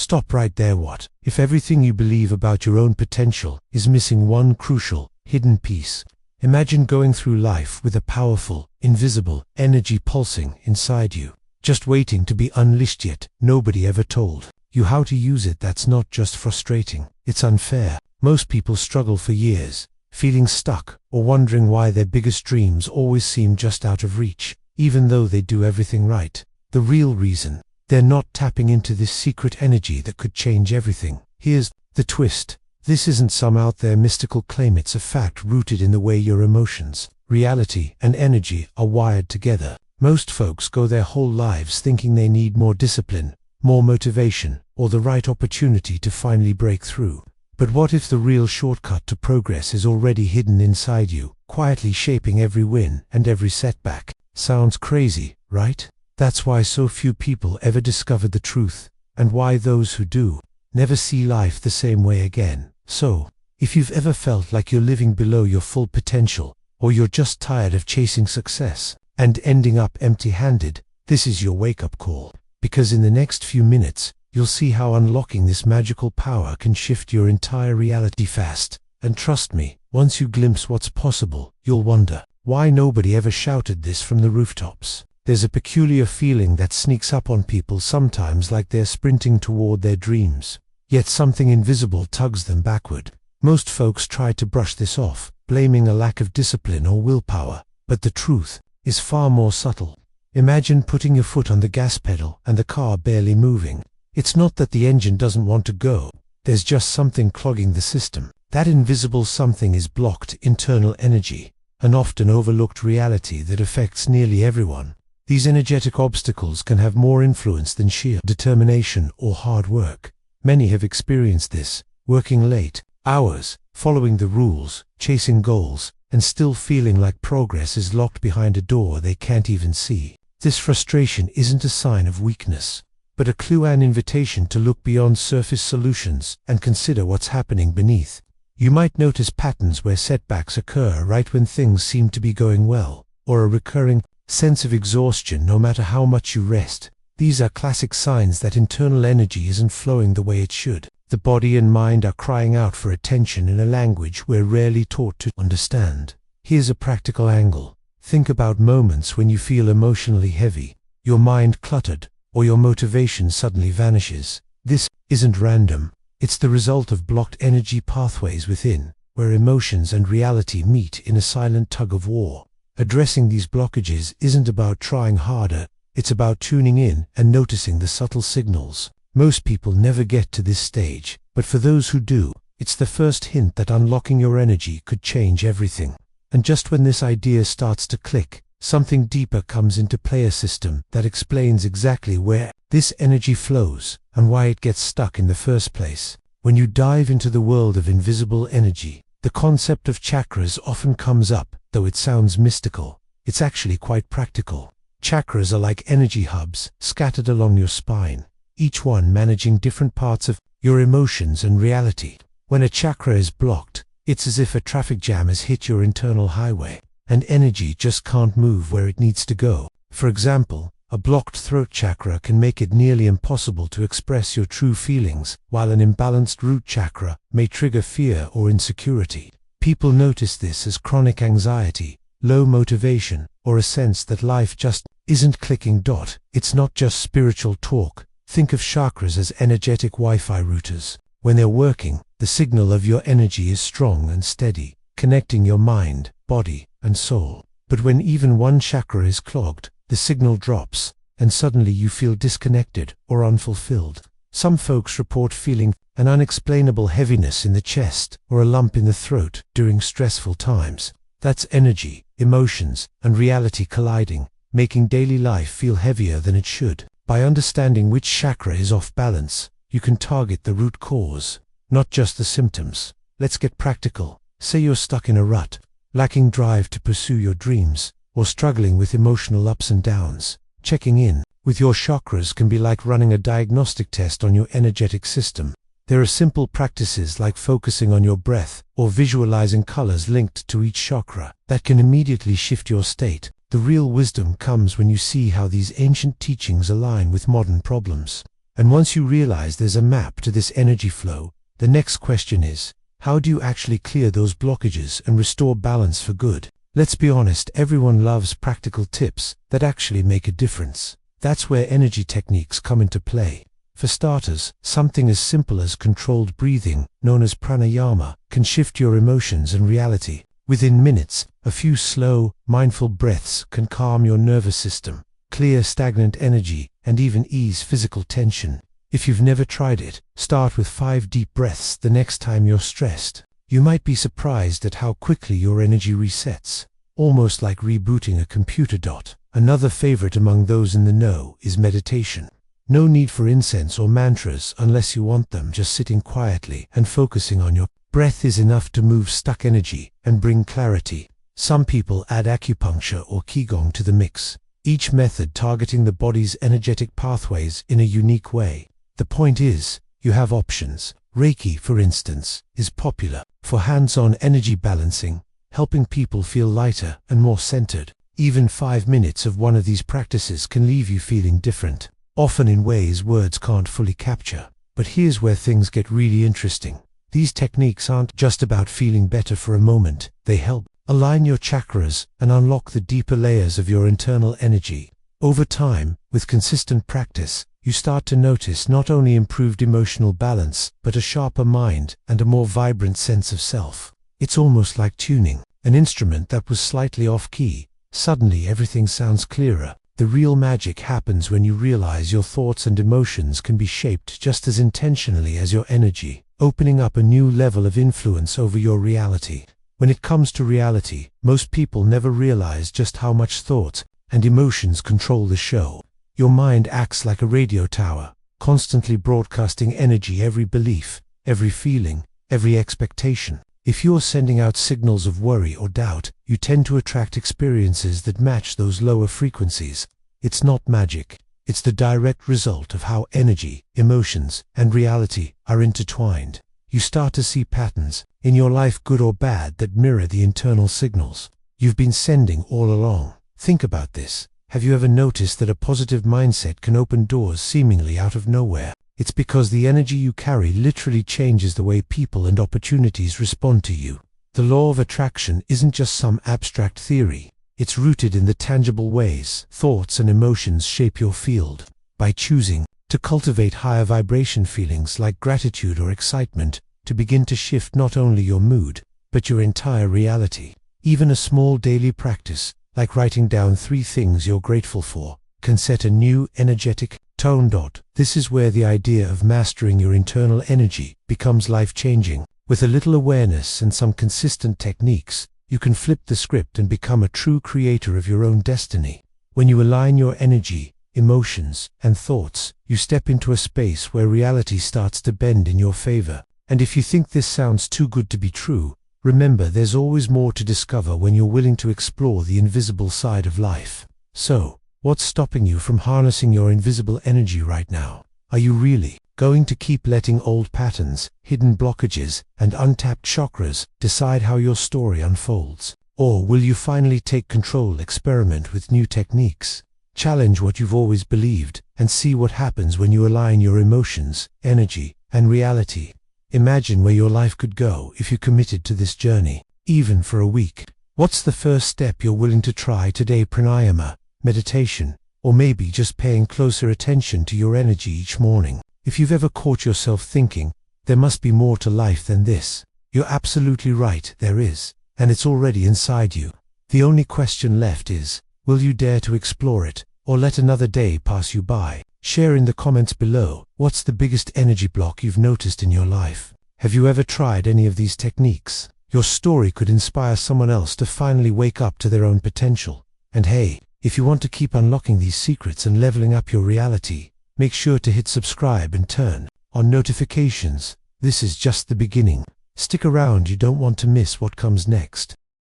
Stop right there. What if everything you believe about your own potential is missing one crucial, hidden piece? Imagine going through life with a powerful, invisible energy pulsing inside you, just waiting to be unleashed, yet nobody ever told you how to use it. That's not just frustrating, it's unfair. Most people struggle for years, feeling stuck or wondering why their biggest dreams always seem just out of reach, even though they do everything right. The real reason: they're not tapping into this secret energy that could change everything. Here's the twist. This isn't some out there mystical claim, it's a fact rooted in the way your emotions, reality, and energy are wired together. Most folks go their whole lives thinking they need more discipline, more motivation, or the right opportunity to finally break through. But what if the real shortcut to progress is already hidden inside you, quietly shaping every win and every setback? Sounds crazy, right? That's why so few people ever discovered the truth, and why those who do never see life the same way again. So, if you've ever felt like you're living below your full potential, or you're just tired of chasing success and ending up empty-handed, this is your wake-up call. Because in the next few minutes, you'll see how unlocking this magical power can shift your entire reality fast. And trust me, once you glimpse what's possible, you'll wonder why nobody ever shouted this from the rooftops. There's a peculiar feeling that sneaks up on people sometimes, like they're sprinting toward their dreams, yet something invisible tugs them backward. Most folks try to brush this off, blaming a lack of discipline or willpower, but the truth is far more subtle. Imagine putting your foot on the gas pedal and the car barely moving. It's not that the engine doesn't want to go, there's just something clogging the system. That invisible something is blocked internal energy, an often overlooked reality that affects nearly everyone. These energetic obstacles can have more influence than sheer determination or hard work. Many have experienced this, working late hours, following the rules, chasing goals, and still feeling like progress is locked behind a door they can't even see. This frustration isn't a sign of weakness, but a clue and invitation to look beyond surface solutions and consider what's happening beneath. You might notice patterns where setbacks occur right when things seem to be going well, or a recurring sense of exhaustion no matter how much you rest. These are classic signs that internal energy isn't flowing the way it should. The body and mind are crying out for attention in a language we're rarely taught to understand. Here's a practical angle. Think about moments when you feel emotionally heavy, your mind cluttered, or your motivation suddenly vanishes. This isn't random. It's the result of blocked energy pathways within, where emotions and reality meet in a silent tug-of-war. Addressing these blockages isn't about trying harder, it's about tuning in and noticing the subtle signals. Most people never get to this stage, but for those who do, it's the first hint that unlocking your energy could change everything. And just when this idea starts to click, something deeper comes into play, a system that explains exactly where this energy flows and why it gets stuck in the first place. When you dive into the world of invisible energy, the concept of chakras often comes up. Though it sounds mystical, it's actually quite practical. Chakras are like energy hubs scattered along your spine, each one managing different parts of your emotions and reality. When a chakra is blocked, it's as if a traffic jam has hit your internal highway, and energy just can't move where it needs to go. For example, a blocked throat chakra can make it nearly impossible to express your true feelings, while an imbalanced root chakra may trigger fear or insecurity. People notice this as chronic anxiety, low motivation, or a sense that life just isn't clicking. It's not just spiritual talk. Think of chakras as energetic Wi-Fi routers. When they're working, the signal of your energy is strong and steady, connecting your mind, body, and soul. But when even one chakra is clogged, the signal drops, and suddenly you feel disconnected or unfulfilled. Some folks report feeling an unexplainable heaviness in the chest or a lump in the throat during stressful times. That's energy, emotions, and reality colliding, making daily life feel heavier than it should. By understanding which chakra is off balance, you can target the root cause, not just the symptoms. Let's get practical. Say you're stuck in a rut, lacking drive to pursue your dreams, or struggling with emotional ups and downs. Checking in with your chakras can be like running a diagnostic test on your energetic system. There are simple practices like focusing on your breath or visualizing colors linked to each chakra that can immediately shift your state. The real wisdom comes when you see how these ancient teachings align with modern problems. And once you realize there's a map to this energy flow, the next question is, how do you actually clear those blockages and restore balance for good? Let's be honest, everyone loves practical tips that actually make a difference. That's where energy techniques come into play. For starters, something as simple as controlled breathing, known as pranayama, can shift your emotions and reality. Within minutes, a few slow, mindful breaths can calm your nervous system, clear stagnant energy, and even ease physical tension. If you've never tried it, start with 5 deep breaths the next time you're stressed. You might be surprised at how quickly your energy resets, almost like rebooting a computer. Another favorite among those in the know is meditation. No need for incense or mantras unless you want them. Just sitting quietly and focusing on your breath is enough to move stuck energy and bring clarity. Some people add acupuncture or qigong to the mix, each method targeting the body's energetic pathways in a unique way. The point is, you have options. Reiki, for instance, is popular for hands-on energy balancing, helping people feel lighter and more centered. Even 5 minutes of one of these practices can leave you feeling different, often in ways words can't fully capture. But here's where things get really interesting. These techniques aren't just about feeling better for a moment. They help align your chakras and unlock the deeper layers of your internal energy. Over time, with consistent practice, you start to notice not only improved emotional balance, but a sharper mind and a more vibrant sense of self. It's almost like tuning an instrument that was slightly off-key. Suddenly everything sounds clearer. The real magic happens when you realize your thoughts and emotions can be shaped just as intentionally as your energy, opening up a new level of influence over your reality. When it comes to reality, most people never realize just how much thought and emotions control the show. Your mind acts like a radio tower, constantly broadcasting energy, every belief, every feeling, every expectation. If you're sending out signals of worry or doubt, you tend to attract experiences that match those lower frequencies. It's not magic. It's the direct result of how energy, emotions, and reality are intertwined. You start to see patterns in your life, good or bad, that mirror the internal signals you've been sending all along. Think about this. Have you ever noticed that a positive mindset can open doors seemingly out of nowhere? It's because the energy you carry literally changes the way people and opportunities respond to you. The law of attraction isn't just some abstract theory. It's rooted in the tangible ways thoughts and emotions shape your field. By choosing to cultivate higher vibration feelings like gratitude or excitement, to begin to shift not only your mood, but your entire reality. Even a small daily practice, like writing down 3 things you're grateful for, can set a new energetic tone. This is where the idea of mastering your internal energy becomes life-changing. With a little awareness and some consistent techniques, you can flip the script and become a true creator of your own destiny. When you align your energy, emotions, and thoughts, you step into a space where reality starts to bend in your favor. And if you think this sounds too good to be true, remember, there's always more to discover when you're willing to explore the invisible side of life. So, what's stopping you from harnessing your invisible energy right now? Are you really going to keep letting old patterns, hidden blockages, and untapped chakras decide how your story unfolds? Or will you finally take control, experiment with new techniques, challenge what you've always believed, and see what happens when you align your emotions, energy, and reality? Imagine where your life could go if you committed to this journey, even for a week. What's the first step you're willing to try today? Pranayama, meditation, or maybe just paying closer attention to your energy each morning. If you've ever caught yourself thinking, there must be more to life than this, you're absolutely right, there is, and it's already inside you. The only question left is, will you dare to explore it, or let another day pass you by? Share in the comments below, what's the biggest energy block you've noticed in your life? Have you ever tried any of these techniques? Your story could inspire someone else to finally wake up to their own potential. And hey, if you want to keep unlocking these secrets and leveling up your reality, make sure to hit subscribe and turn on notifications. This is just the beginning. Stick around, you don't want to miss what comes next.